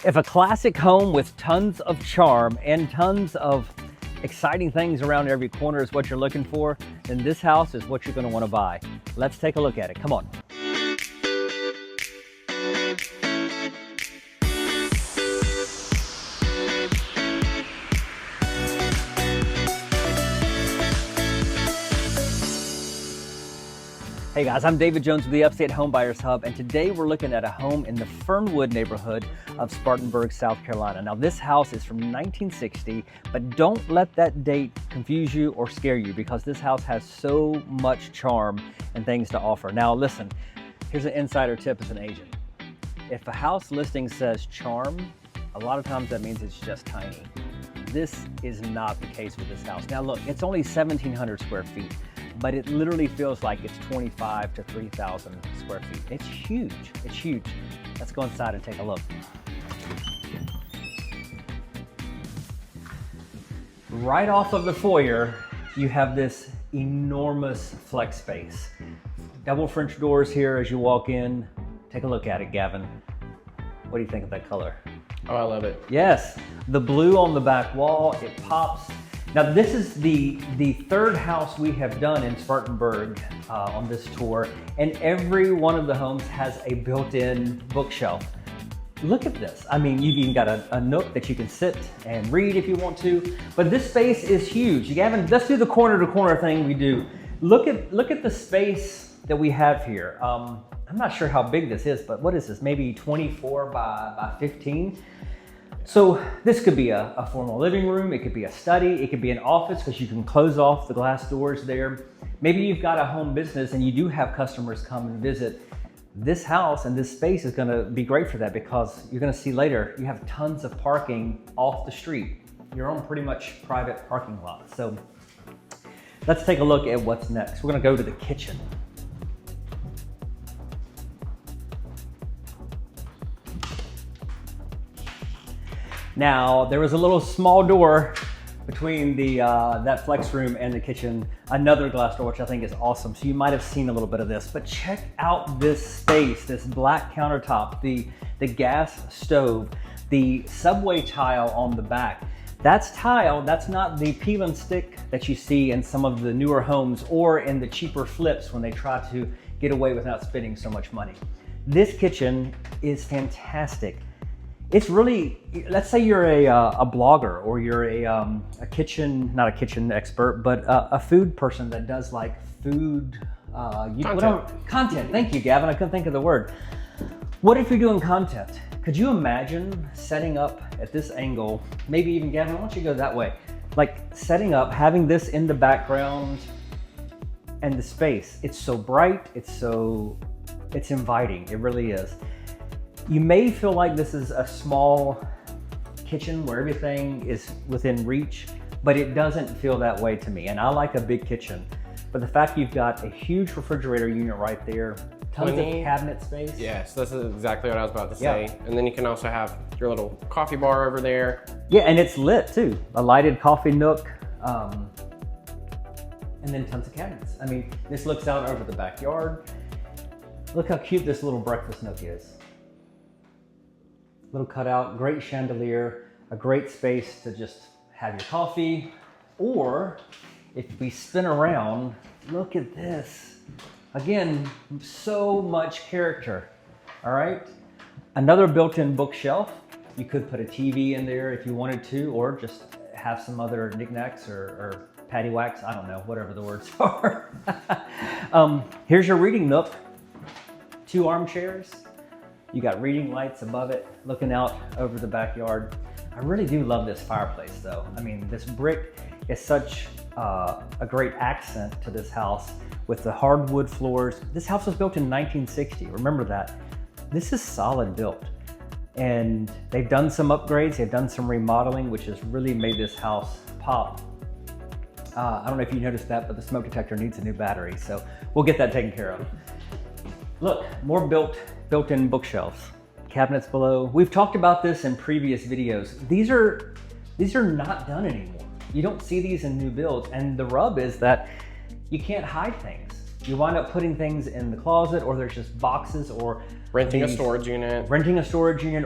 If a classic home with tons of charm and tons of exciting things around every corner is what you're looking for, then this house is what you're going to want to buy. Let's take a look at it. Come on. Hey guys, I'm David Jones with the Upstate Home Buyers Hub, and today we're looking at a home in the Fernwood neighborhood of Spartanburg, South Carolina. Now this house is from 1960, but don't let that date confuse you or scare you because this house has so much charm and things to offer. Now listen, here's an insider tip as an agent. If a house listing says charm, a lot of times that means it's just tiny. This is not the case with this house. Now look, it's only 1,700 square feet. But it literally feels like it's 25 to 3,000 square feet. It's huge, it's huge. Let's go inside and take a look. Right off of the foyer, you have this enormous flex space. Double French doors here as you walk in. Take a look at it, Gavin. What do you think of that color? Oh, I love it. Yes, the blue on the back wall, it pops. Now this is the third house we have done in Spartanburg on this tour, and every one of the homes has a built-in bookshelf. Look at this. I mean, you've even got a nook that you can sit and read if you want to, but this space is huge. Gavin, let's do the corner-to-corner thing we do. Look at the space that we have here. I'm not sure how big this is, but what is this? Maybe 24 by 15? So this could be a formal living room, it could be a study, it could be an office because you can close off the glass doors there. Maybe you've got a home business and you do have customers come and visit. This house and this space is gonna be great for that because you're gonna see later, you have tons of parking off the street. You're on pretty much private parking lot. So let's take a look at what's next. We're gonna go to the kitchen. Now, there was a little small door between that flex room and the kitchen, another glass door, which I think is awesome. So you might have seen a little bit of this, but check out this space, this black countertop, the gas stove, the subway tile on the back. That's tile, that's not the peel and stick that you see in some of the newer homes or in the cheaper flips when they try to get away without spending so much money. This kitchen is fantastic. It's really, let's say you're a blogger or you're a kitchen, not a kitchen expert, but a food person that does like food, content. Thank you, Gavin. I couldn't think of the word. What if you're doing content? Could you imagine setting up at this angle, maybe even Gavin, why don't you go that way? Like setting up, having this in the background and the space. It's so bright, it's inviting, it really is. You may feel like this is a small kitchen where everything is within reach, but it doesn't feel that way to me. And I like a big kitchen, but the fact you've got a huge refrigerator unit right there, tons of cabinet space. Yes, this is exactly what I was about to say. Yeah. And then you can also have your little coffee bar over there. Yeah, and it's lit too. A lighted coffee nook, and then tons of cabinets. I mean, this looks out over the backyard. Look how cute this little breakfast nook is. Little cutout, great chandelier, a great space to just have your coffee. Or if we spin around, look at this. Again, so much character, all right? Another built-in bookshelf. You could put a TV in there if you wanted to, or just have some other knickknacks or paddywhacks, I don't know, whatever the words are. Here's your reading nook. 2 armchairs. You got reading lights above it, looking out over the backyard. I really do love this fireplace though. I mean, this brick is such a great accent to this house with the hardwood floors. This house was built in 1960, remember that. This is solid built. And they've done some upgrades, they've done some remodeling, which has really made this house pop. I don't know if you noticed that, but the smoke detector needs a new battery, so we'll get that taken care of. Look, more built-in bookshelves, cabinets below. We've talked about this in previous videos. These are not done anymore. You don't see these in new builds, and the rub is that you can't hide things. you wind up putting things in the closet, or there's just boxes, or renting a storage unit.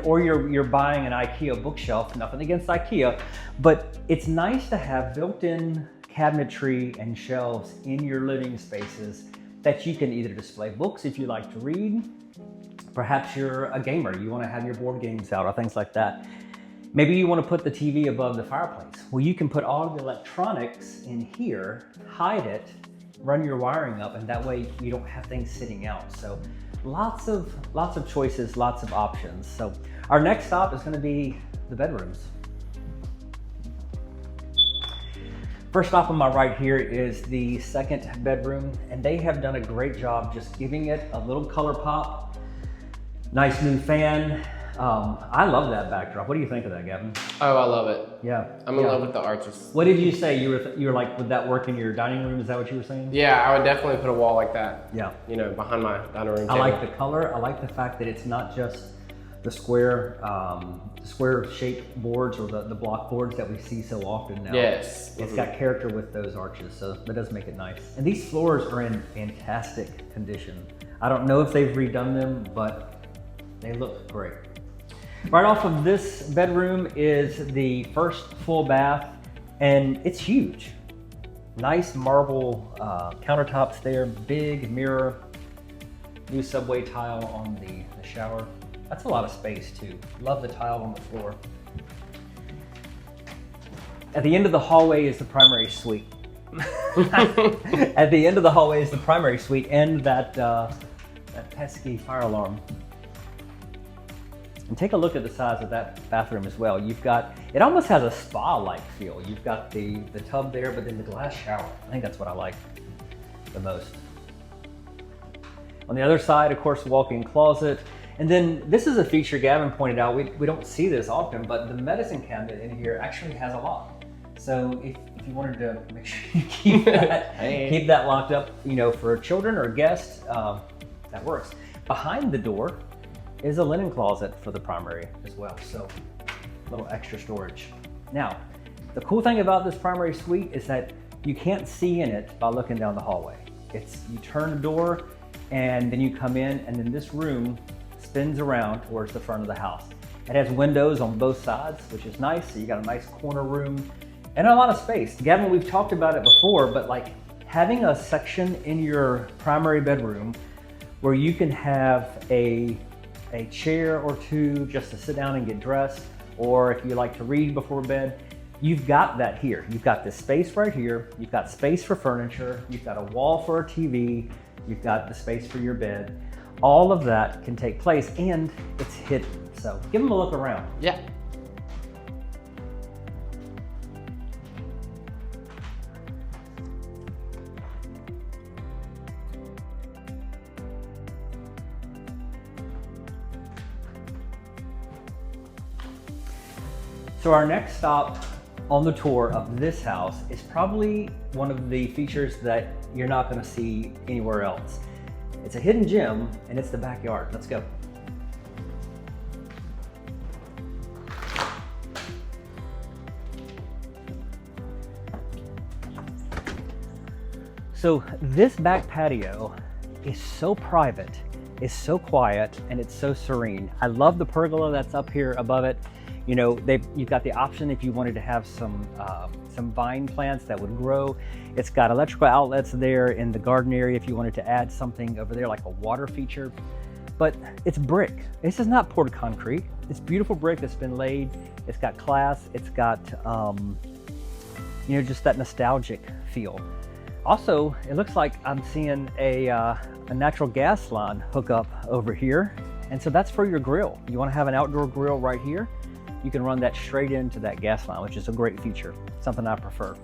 Or you're buying an IKEA bookshelf. Nothing against IKEA, but it's nice to have built-in cabinetry and shelves in your living spaces that you can either display books if you like to read. Perhaps you're a gamer, you want to have your board games out or things like that. Maybe you want to put the TV above the fireplace. Well, you can put all of the electronics in here, hide it, run your wiring up, and that way you don't have things sitting out. So lots of choices, lots of options. So our next stop is going to be the bedrooms. First stop on my right here is the second bedroom, and they have done a great job just giving it a little color pop. Nice new fan. I love that backdrop. What do you think of that, Gavin? Oh, I love it. Yeah. I'm in love with the arches. What did you say? You were like, would that work in your dining room? Is that what you were saying? Yeah, I would definitely put a wall like that. Yeah. You know, behind my dining room table. I like the color. I like the fact that it's not just the square shaped boards or the block boards that we see so often now. Yes. It's got character with those arches, so that does make it nice. And these floors are in fantastic condition. I don't know if they've redone them, but they look great. Right off of this bedroom is the first full bath, and it's huge. Nice marble countertops there, big mirror, new subway tile on the shower. That's a lot of space too. Love the tile on the floor. At the end of the hallway is the primary suite. At the end of the hallway is the primary suite and that pesky fire alarm. And take a look at the size of that bathroom as well. You've got, it almost has a spa-like feel. You've got the tub there, but then the glass shower. I think that's what I like the most. On the other side, of course, walk-in closet. And then this is a feature Gavin pointed out. We don't see this often, but the medicine cabinet in here actually has a lock. So if you wanted to make sure you keep that, keep that locked up, you know, for children or guests, that works. Behind the door is a linen closet for the primary as well. So a little extra storage. Now, the cool thing about this primary suite is that you can't see in it by looking down the hallway. You turn the door and then you come in, and then this room spins around towards the front of the house. It has windows on both sides, which is nice. So you got a nice corner room and a lot of space. Gavin, we've talked about it before, but like having a section in your primary bedroom where you can have a chair or two just to sit down and get dressed, or if you like to read before bed, you've got that here. You've got this space right here. You've got space for furniture. You've got a wall for a TV. You've got the space for your bed. All of that can take place, and it's hidden. So give them a look around. Yeah. So our next stop on the tour of this house is probably one of the features that you're not going to see anywhere else. It's a hidden gem, and it's the backyard. Let's go. So this back patio is so private, it's so quiet, and it's so serene. I love the pergola that's up here above it. You know, you've got the option if you wanted to have some vine plants that would grow. It's got electrical outlets there in the garden area if you wanted to add something over there like a water feature. But it's brick. This is not poured concrete. It's beautiful brick that's been laid. It's got class. It's got, you know, just that nostalgic feel. Also, it looks like I'm seeing a natural gas line hook up over here. And so that's for your grill. You want to have an outdoor grill right here. You can run that straight into that gas line, which is a great feature, something I prefer.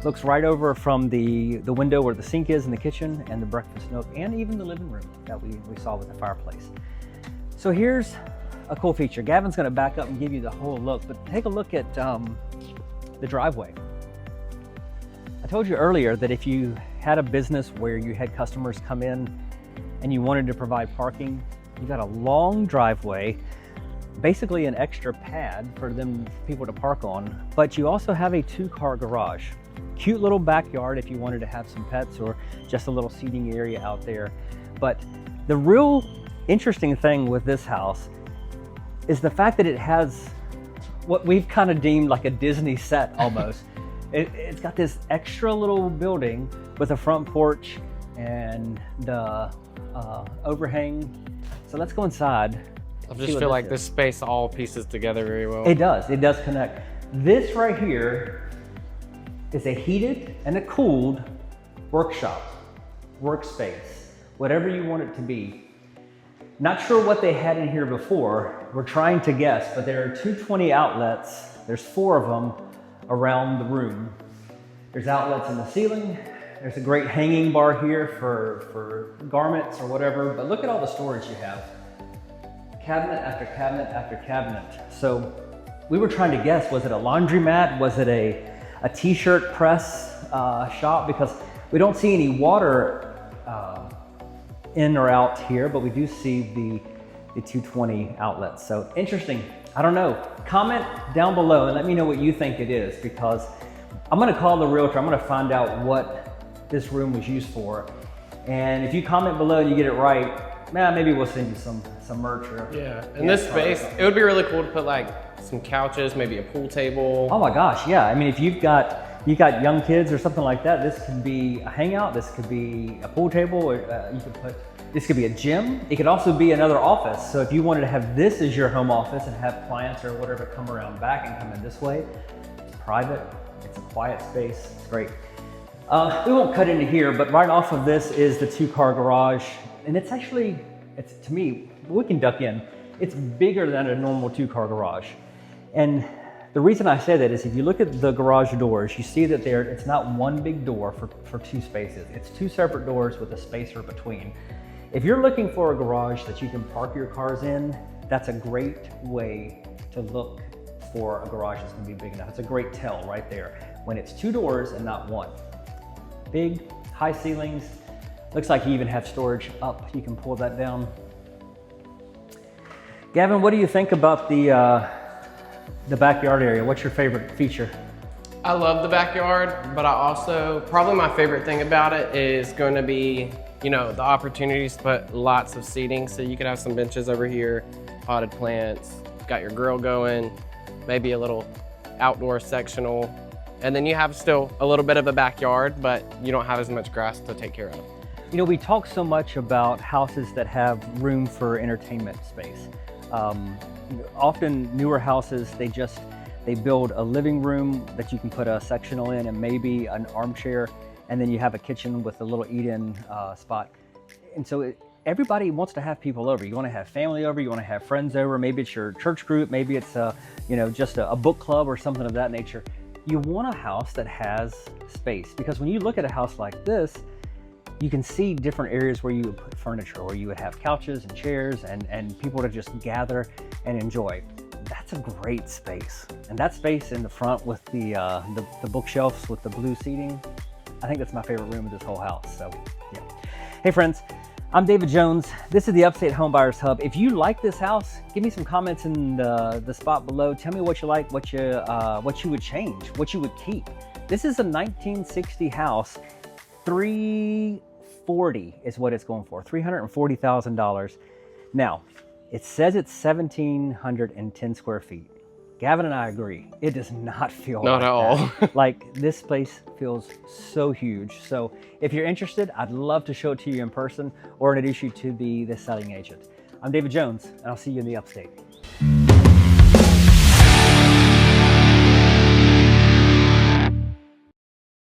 Looks right over from the window where the sink is in the kitchen and the breakfast nook, and even the living room that we saw with the fireplace. So here's a cool feature. Gavin's gonna back up and give you the whole look, but take a look at the driveway. I told you earlier that if you had a business where you had customers come in and you wanted to provide parking, you got a long driveway, basically an extra pad for people to park on, but you also have a 2-car garage. Cute little backyard if you wanted to have some pets or just a little seating area out there. But the real interesting thing with this house is the fact that it has what we've kind of deemed like a Disney set almost. It's got this extra little building with a front porch and the overhang. So let's go inside. I just feel like this space all pieces together very well. It does connect. This right here is a heated and a cooled workshop, workspace, whatever you want it to be. Not sure what they had in here before. We're trying to guess, but there are 220 outlets. There's 4 of them around the room. There's outlets in the ceiling. There's a great hanging bar here for garments or whatever, but look at all the storage you have. Cabinet after cabinet after cabinet. So we were trying to guess, was it a laundromat? Was it a t-shirt press shop? Because we don't see any water in or out here, but we do see the 220 outlets. So interesting. I don't know. Comment down below and let me know what you think it is, because I'm gonna call the realtor. I'm gonna find out what this room was used for. And if you comment below and you get it right, man, maybe we'll send you some merch or in this space, it would be really cool to put like some couches, maybe a pool table. Oh my gosh, yeah. I mean, if you've got young kids or something like that, this could be a hangout, this could be a pool table, or this could be a gym. It could also be another office. So if you wanted to have this as your home office and have clients or whatever come around back and come in this way, it's private, it's a quiet space, it's great. We won't cut into here, but right off of this is the 2-car garage. And it's actually, to me, we can duck in. It's bigger than a normal 2-car garage. And the reason I say that is if you look at the garage doors, you see that it's not one big door for 2 spaces. It's 2 separate doors with a spacer between. If you're looking for a garage that you can park your cars in, that's a great way to look for a garage that's gonna be big enough. It's a great tell right there when it's 2 doors and not 1. Big, high ceilings. Looks like you even have storage up. You can pull that down. Gavin, what do you think about the backyard area? What's your favorite feature? I love the backyard, but I also, probably my favorite thing about it is going to be, you know, the opportunities to put lots of seating. So you could have some benches over here, potted plants, got your grill going, maybe a little outdoor sectional. And then you have still a little bit of a backyard, but you don't have as much grass to take care of. You know, we talk so much about houses that have room for entertainment space. Often newer houses, they build a living room that you can put a sectional in and maybe an armchair, and then you have a kitchen with a little eat-in spot. And so everybody wants to have people over. You want to have family over, you want to have friends over, maybe it's your church group, maybe it's just a book club or something of that nature. You want a house that has space, because when you look at a house like this, you can see different areas where you would put furniture, or you would have couches and chairs and people to just gather and enjoy. That's a great space. And that space in the front with the bookshelves with the blue seating, I think that's my favorite room of this whole house. So yeah. Hey friends, I'm David Jones. This is the Upstate Homebuyers Hub. If you like this house, give me some comments in the spot below. Tell me what you like, what you would change, what you would keep. This is a 1960 house. $340 is what it's going for, $340,000. Now, it says it's 1,710 square feet. Gavin and I agree. It does not feel not like at all. Like this place feels so huge. So if you're interested, I'd love to show it to you in person or introduce you to the selling agent. I'm David Jones, and I'll see you in the Upstate.